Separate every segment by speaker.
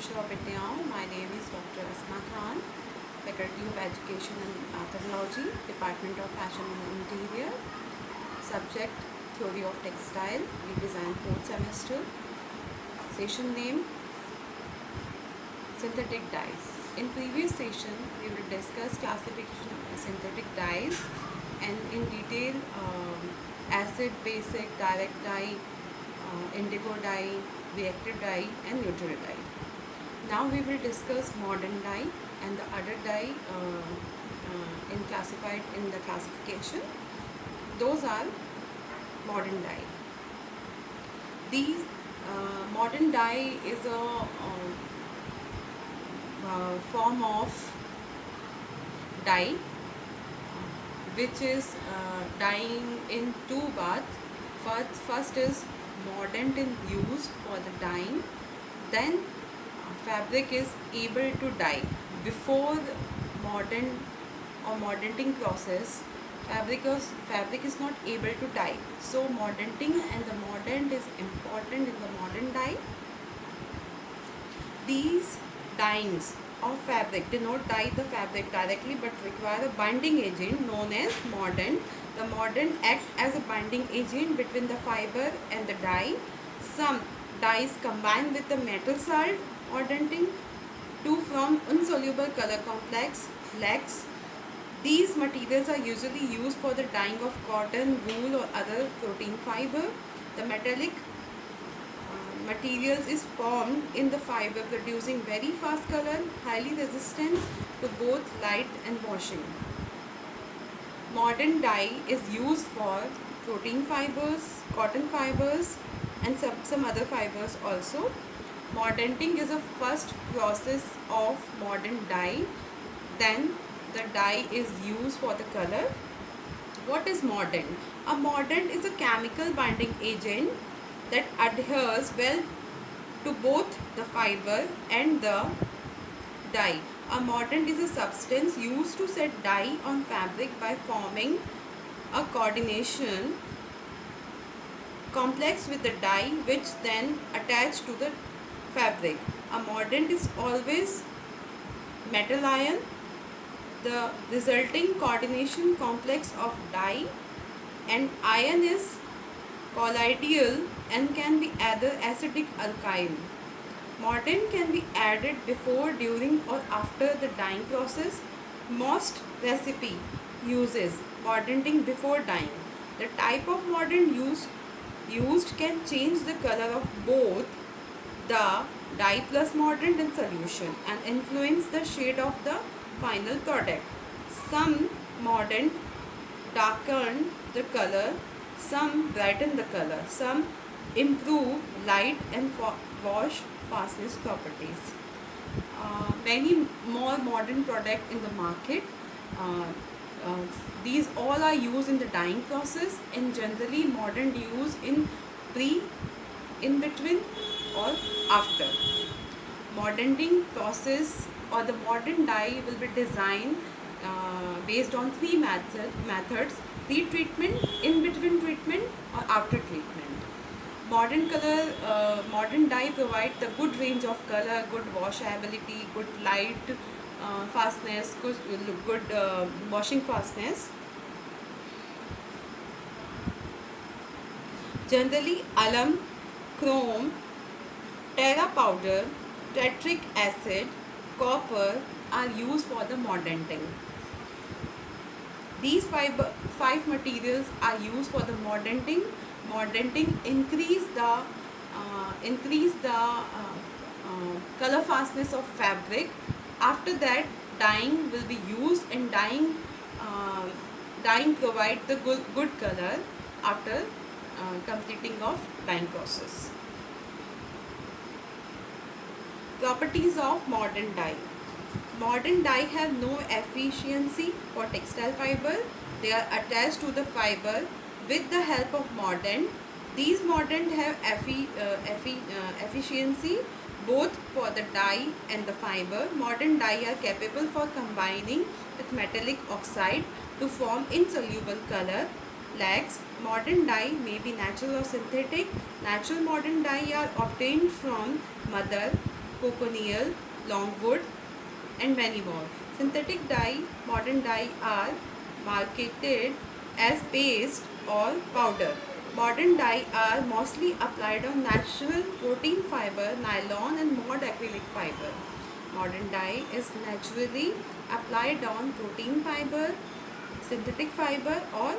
Speaker 1: Teacher of Now. My name is Dr. Asma Khan, Faculty of Education and Technology, Department of Fashion and Interior, Subject Theory of Textile, Redesign 4th semester. Session name Synthetic dyes. In previous session, we will discuss classification of synthetic dyes and in detail acid, basic, direct dye, indigo dye, reactive dye and neutral dye. Now we will discuss modern dye and the other dye classified in the classification. Those are modern dye. These modern dye is a form of dye which is dyeing in two baths. First is mordant is used for the dyeing, then fabric is able to dye. Before mordant or mordanting process, fabric is not able to dye. So mordanting and the mordant is important in the modern dye. These dyings of fabric do not dye the fabric directly but require a binding agent known as mordant. The mordant acts as a binding agent between the fiber and the dye. Some dyes combine with the metal salt mordanting to form insoluble color complex lacs. These materials are usually used for the dyeing of cotton, wool or other protein fiber. The metallic materials is formed in the fiber producing very fast color, highly resistant to both light and washing. Modern dye is used for protein fibers, cotton fibers and some other fibers also. Mordanting is a first process of modern dye. Then the dye is used for the color. What is mordant? A mordant is a chemical binding agent that adheres well to both the fiber and the dye. A mordant is a substance used to set dye on fabric by forming a coordination complex with the dye which then attach to the fabric. A mordant is always metal ion. The resulting coordination complex of dye and iron is colloidal and can be either acidic alkyl. Mordant can be added before, during or after the dyeing process. Most recipe uses mordanting before dyeing. The type of mordant used can change the color of both the dye plus mordant in solution and influence the shade of the final product. Some mordant darken the color, some brighten the color, some improve light and wash fastness properties. Many more modern products in the market. These all are used in the dyeing process and generally modern use in between or after. Mordanting process or the modern dye will be designed based on three methods: pre-treatment, in-between treatment or after treatment. Modern dye provides the good range of color, good washability, good light fastness, good washing fastness. Generally, alum, chrome, terra powder, tartaric acid, copper are used for the mordanting. These five materials are used for the mordanting. Mordanting increase the color fastness of fabric. After that, dyeing will be used and dyeing provide the good color after completing of dyeing process. Properties of modern dye. Modern dye have no efficiency for textile fiber. They are attached to the fiber with the help of mordant. These mordant have efficiency both for the dye and the fiber. Modern dye are capable for combining with metallic oxide to form insoluble color lacs. Modern dye may be natural or synthetic. Natural modern dye are obtained from mother, cochineal, longwood, and many more. Synthetic dye, modern dye are marketed as paste or powder. Modern dye are mostly applied on natural protein fiber, nylon and mod acrylic fiber. Modern dye is naturally applied on protein fiber, synthetic fiber or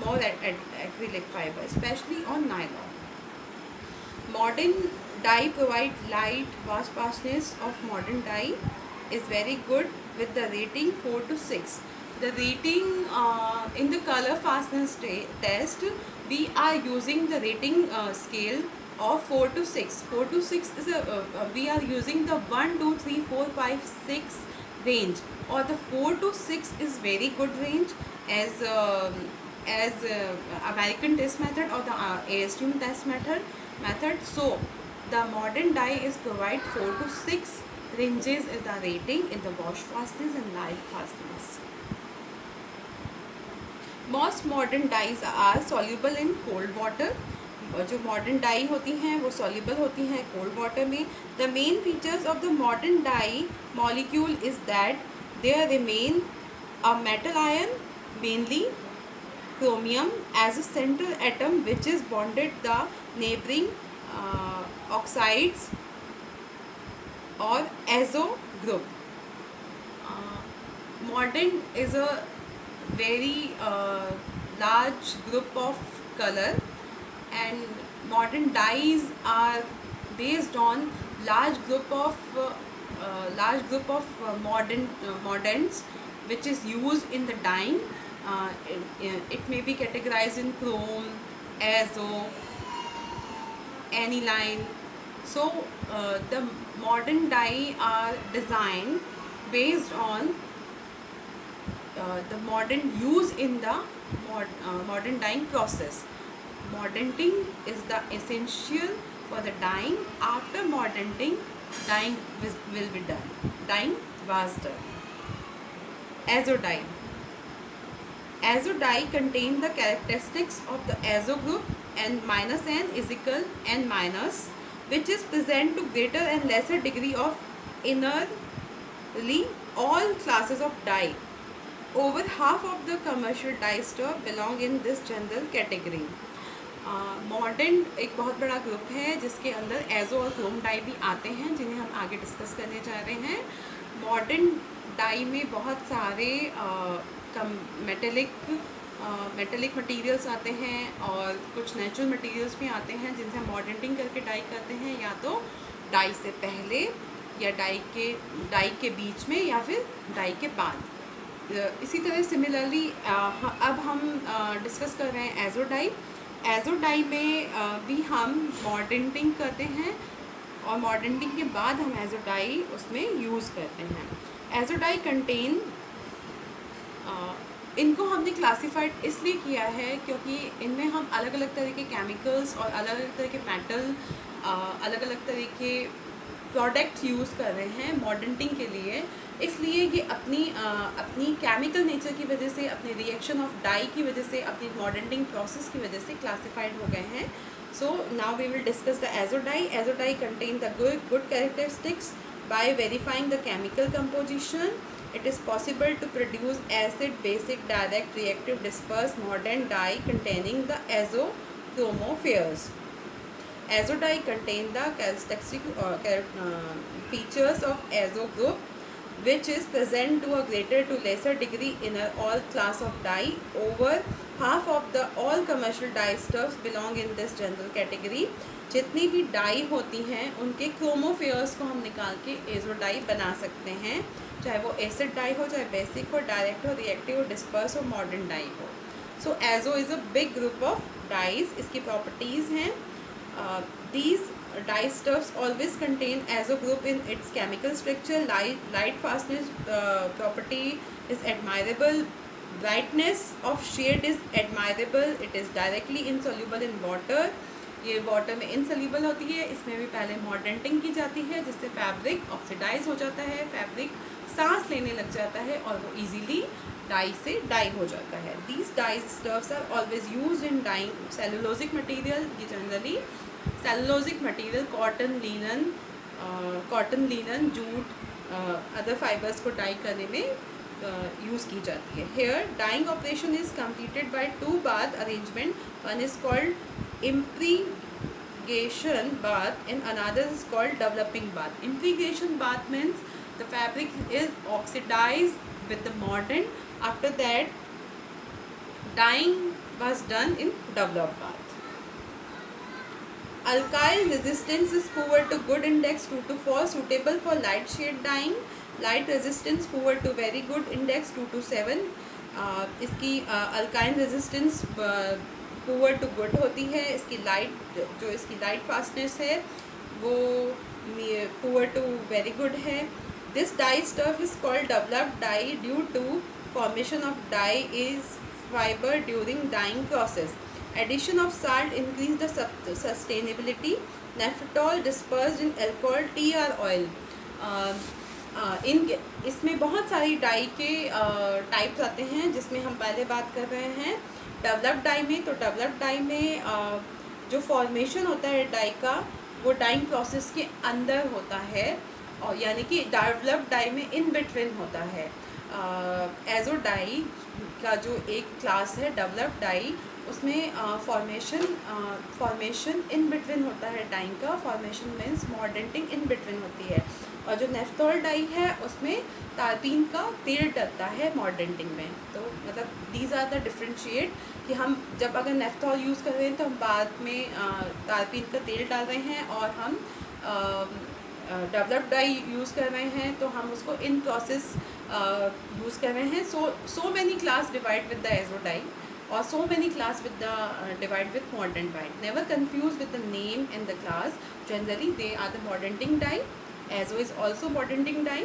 Speaker 1: more acrylic fiber, especially on nylon. Modern dye provide light fastness of modern dye is very good with the rating 4 to 6. The rating in the color fastness test, we are using the rating scale of 4 to 6. 4 to 6 is we are using the 1, 2, 3, 4, 5, 6 range, or the 4 to 6 is very good range as American test method or the ASTM test method. So the modern dye is provide 4 to 6 ranges in the rating in the wash fastness and light fastness. Most modern dyes are soluble in cold water. जो modern dye होती हैं वो soluble होती हैं cold water में. The main features of the modern dye molecule is that there remain a metal ion, mainly chromium, as a central atom which is bonded the neighboring oxides or azo group. Modern is a very large group of color, and modern dyes are based on large group of moderns which is used in the dyeing. It may be categorized in chrome, azo, aniline. So the modern dye are designed based on the modern use in the modern dyeing process. Moderning is the essential for the dyeing. After moderning, dyeing will be done. Dyeing was done. Azo dye. Azo dye contain the characteristics of the azo group N minus N is equal N minus, which is present to greater and lesser degree of innerly all classes of dye. Over half of the commercial dye stuff belong in this general category. Modern एक बहुत बड़ा group है जिसके अंदर azo और Chrome die भी आते हैं, जिन्हें हम आगे डिस्कस करने जा रहे हैं. मॉडर्न डाई में बहुत सारे मेटेलिक मटेरियल्स आते हैं और कुछ नेचुरल मटेरियल्स भी आते हैं जिनसे हम मॉडर्निंग करके डाई करते हैं, या तो डाई से पहले या डाई के बीच में या फिर डाई के बाद. इसी तरह सिमिलरली अब हम डिस्कस कर रहे हैं एजो डाई. एजो डाई में भी हम मॉडर्निंग करते हैं और मॉडर्निंग के बाद हम एजो डाई उसमें यूज़ करते हैं. एजो डाई कंटेन, इनको हमने क्लासिफाइड इसलिए किया है क्योंकि इनमें हम अलग अलग तरह के केमिकल्स और अलग अलग तरह के मेटल, अलग अलग तरह के प्रोडक्ट्स यूज़ कर रहे हैं मॉडर्निंग के लिए. इसलिए ये अपनी केमिकल नेचर की वजह से, अपने रिएक्शन ऑफ डाई की वजह से, अपनी मॉडर्निंग प्रोसेस की वजह से क्लासिफाइड हो गए हैं. So now we will discuss the azo dye. Azo dye contain the good characteristics by verifying the chemical composition. It is possible to produce acid, basic, direct, reactive, dispersed modern dye containing the azo chromophores. Azo dye contain the characteristic features of azo group, which is present to a greater to lesser degree in all class of dye. Over half of the all commercial dye stuffs belong in this general category. जितनी भी die होती हैं उनके क्रोमोफेयर्स को हम निकाल के azo die बना सकते हैं, चाहे वो एसिड डाई हो, चाहे बेसिक हो, डायरेक्ट हो, रिएक्टिव हो, डिस्पर्स हो, मॉडर्न डाई हो. So azo is a big group of dyes. इसकी प्रॉपर्टीज़ हैं. These dye stuffs always contain azo group in its chemical structure. Light fastness property is admirable. Brightness of shade is admirable. It is directly insoluble in water. ये water में insoluble होती है. इसमें भी पहले मॉडर्निंग की जाती है जिससे फैब्रिक ऑक्सीडाइज हो जाता है, फैब्रिक सांस लेने लग जाता है और वो इजीली डाई से डाई हो जाता है. These dye stuffs are always used in dyeing cellulosic material. ये generally cellulosic material, cotton, linen, cotton, linen, jute, other fibres को डाई करने में यूज़ की जाती है. Hair dyeing operation is completed by two bath arrangement. One is called impregation bath and another is called developing bath. Impregation bath means the fabric is oxidized with the mordant. After that, dyeing was done in developed bath. Alkyl resistance is poor to good index 2 to 4, suitable for light shade dyeing. Light resistance poor to very good index 2 to 7. इसकी अल्काइन resistance poor to good होती है. इसकी light, जो इसकी light fastness है वो poor to very good है. This dye stuff is called developed dye due to formation of dye is fiber during dyeing process. Addition of salt increase the sustainability. Nephitol dispersed in alcohol, tea or oil. इसमें बहुत सारी die के types आते हैं, जिसमें हम पहले बात कर रहे हैं डेवलप्ड डाई में. तो डेवलप्ड डाई में जो फॉर्मेशन होता है डाई का, वो डाइंग प्रोसेस के अंदर होता है, और यानी कि डेवलप्ड डाई में इन बिटवीन होता है. एजो डाई का जो एक क्लास है डेवलप्ड डाई, उसमें फॉर्मेशन इन बिटवीन होता है डाइंग का. फॉर्मेशन मीन्स मॉर्डेंटिंग इन बिटवीन होती है. और जो नेफ्थॉल डाई है उसमें तारपीन का तेल डलता है मॉर्डेंटिंग में. तो मतलब दीज आर द डिफ्रेंशिएट कि हम जब अगर नेफ्थॉल यूज़ कर रहे हैं तो हम बाद में तारपीन का तेल डाल रहे हैं, और हम डेवलप्ड डाई यूज़ कर रहे हैं तो हम उसको इन प्रोसेस यूज़ कर रहे हैं. So many class divide with the azo dye, or so many class with the divide with mordant dye. Never confuse with the name and the class. Generally they are the mordanting dye. Azo is also mordanting dye.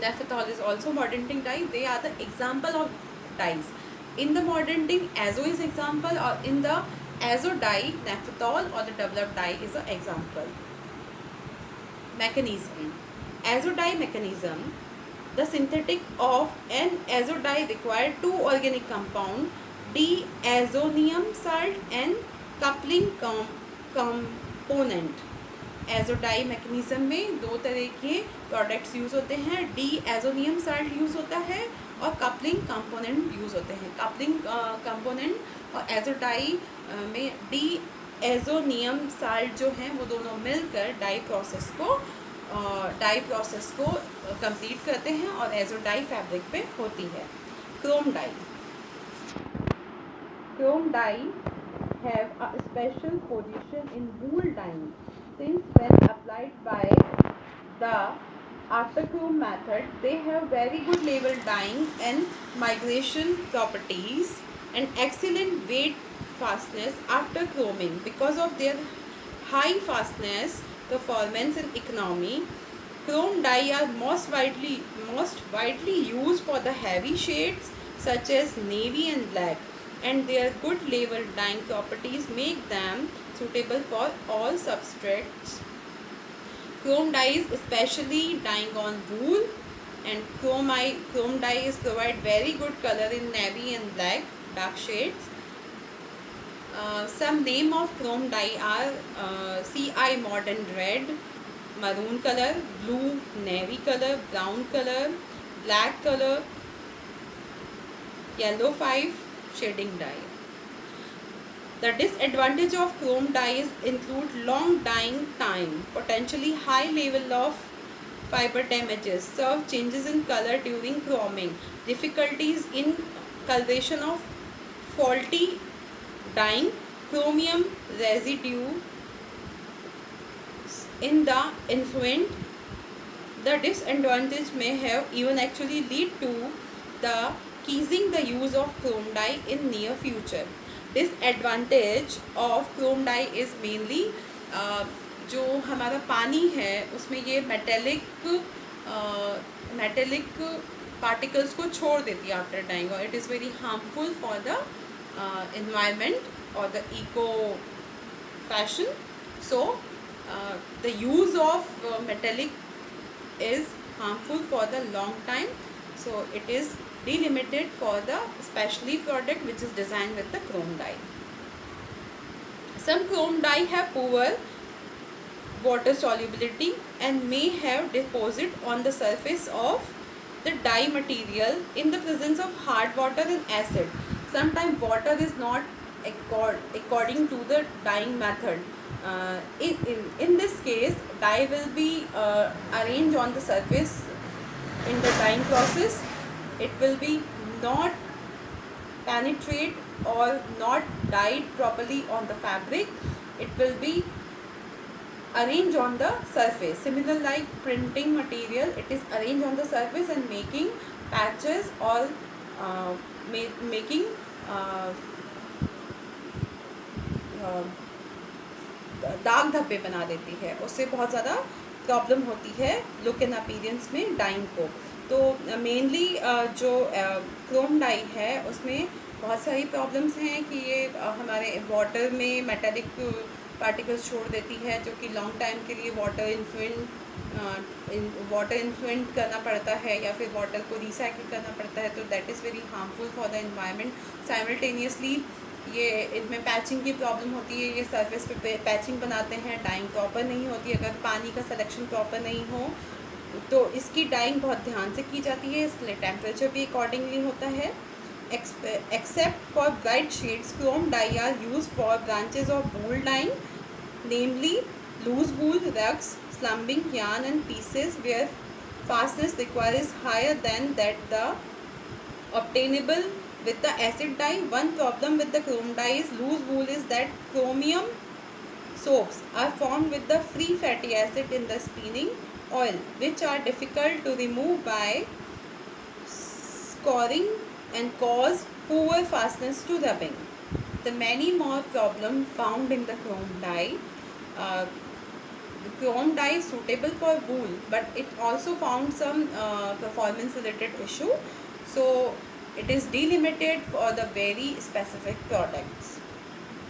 Speaker 1: Nephithol is also mordanting dye. They are the example of dyes. In the mordanting, azo is example, or in the azo dye, nephithol or the developed dye is an example. Mechanism. Azo dye mechanism. The synthetic of an azo dye require two organic compound, diazonium salt and coupling component. Azo dye mechanism में दो तरह के products use होते हैं. डिएजोनियम salt use होता है और coupling component use होते हैं. कपलिंग कंपोनेंट और एजोडाई में डिएजोनियम साल्ट जो हैं वो दोनों मिलकर डाई प्रोसेस को कंप्लीट करते हैं और एजोडाई फैब्रिक पे होती है. Chrome dye. Chrome dye have a special position in wool dyeing, since when applied by the afterchrome method, they have very good level dyeing and migration properties and excellent weight fastness after chroming. Because of their high fastness, performance and economy, chrome dye are most widely used for the heavy shades such as navy and black, and their good level dyeing properties make them suitable for all substrates. Chrome dyes especially dyeing on wool, and chrome dye is provide very good color in navy and black dark shades. Some name of chrome dye are CI modern red, maroon color, blue, navy color, brown color, black color, yellow 5 shading dye. The disadvantage of chrome dyes include long dyeing time, potentially high level of fiber damages, surf changes in color during chroming, difficulties in coloration of faulty dyeing, chromium residue in the influent. The disadvantage may have even actually lead to the ceasing the use of chrome dye in near future. Disadvantage of chrome dye is mainly जो हमारा पानी है उसमें ये metallic particles को छोड़ देती है आफ्टर डाइंग, और it is very harmful for the environment और the eco fashion. So the use of metallic is harmful for the long time, so it is delimited for the specially product which is designed with the chrome dye. Some chrome dye have poor water solubility and may have deposit on the surface of the dye material in the presence of hard water and acid. Sometimes water is not according to the dyeing method. In this case, dye will be arranged on the surface in the dyeing process. It will be not penetrate or not dyed properly on the fabric. It will be arranged on the surface. Similar like printing material, it is arranged on the surface and making patches or making uh, uh, दाग धब्बे बना देती है. उससे बहुत ज़्यादा problem होती है लुक एंड अपीयरेंस में डाइंग को. तो मेनली जो क्रोम डाई है उसमें बहुत सारी प्रॉब्लम्स हैं कि ये हमारे वाटर में मेटालिक पार्टिकल्स छोड़ देती है, जो कि लॉन्ग टाइम के लिए वाटर इन्फ्लुएंट करना पड़ता है या फिर वाटर को रिसाइकिल करना पड़ता है. तो that is very harmful for the environment. Simultaneously ये इनमें पैचिंग की प्रॉब्लम होती है. ये सरफेस पे पैचिंग बनाते हैं, डाइंग प्रॉपर नहीं होती. अगर पानी का सिलेक्शन प्रॉपर नहीं हो तो इसकी डाइंग बहुत ध्यान से की जाती है, इसलिए टेम्परेचर भी अकॉर्डिंगली होता है. Except for bright shades, chrome dye are use for branches of wool dyeing, namely loose wool, rugs, slubbing yarn and pieces where fastness required is higher than that the obtainable with the acid dye. One problem with the chrome dye is loose wool is that chromium soaps are formed with the free fatty acid in the spinning oil, which are difficult to remove by scoring and cause poor fastness to rubbing. The many more problems found in the chrome dye. Uh, the chrome dye is suitable for wool, but it also found some performance related issue. So it is delimited for the very specific products.